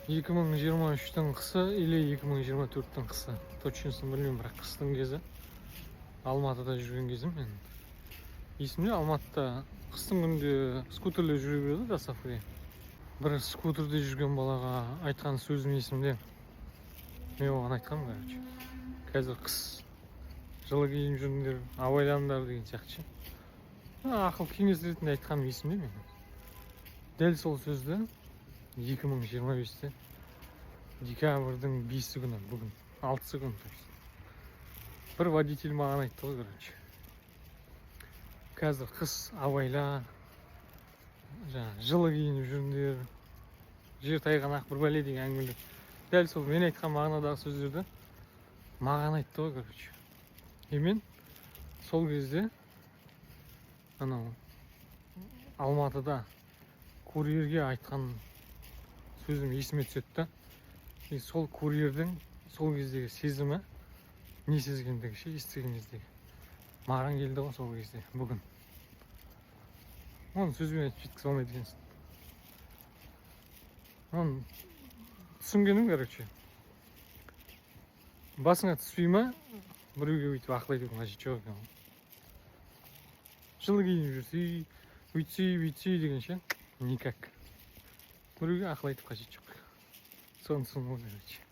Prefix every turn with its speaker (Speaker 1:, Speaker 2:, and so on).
Speaker 1: 2023'tің қысы или 2024'тің қысы. Точнысын білмеймін, бірақ қыстың кезі. Алматыда жүрген кезім мен. Есімде, Алматыда қыстың күнде скутерлер жүре береді да сафари. Бір скутерде жүрген балаға айтқан сөзім есімде. Мен оған айтқанмын, короче. Қазір қыс, жылы киініп жүріңдер, абайланыңдар деген сияқты. Ақыл кеңес ретінде айтқаным есімде мен. Дәл сол сөзді 2025-те декабрьдің 5-і күні, бүгін 6-сы күні. Бір водитель маған айтты ғой, короче. Қазір қыс, абайла, жылы киініп жүріңдер, жер тайғанақ бір бәле деген әңгімелер. Дәл сол мен айтқан мағынадағы сөздерді маған айтты ғой, короче. Мен сол кезде анау Алматыда курьерге айтқан сөзім есіме түсетті. Сол курьердің сол кездегі сезімі, не сезгендігі ше, естіген кездегі. Маған келді ғой сол кезде, бүгін. Оны сөзбен айтып жеткізе алмайды екенсің. Оны түсінгенім, короче. Басыңа түспей ма, біреуге өйтіп ақыл айтудың қажеті жоқ екен. Жылы киініп жүрсей, өйтсей деген ше, никак. Біреуге ақыл айтып қажеті жоқ. Соны короче.